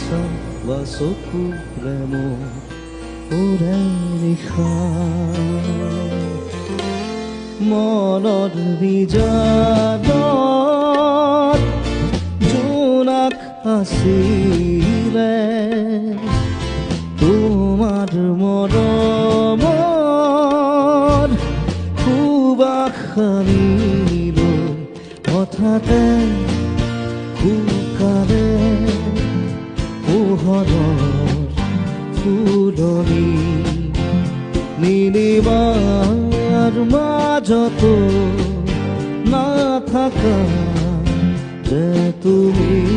আছা বা চকুৰে মোক ফুৰে নিশা মনত বিজানত জোনাক আছিলে তোমাৰ মৰমত সুবাস সানিলৈ হঠাতে শুকালে পোহৰৰ ফুলনি নীলিমাৰ মাজতো নাথাকা যে তুমি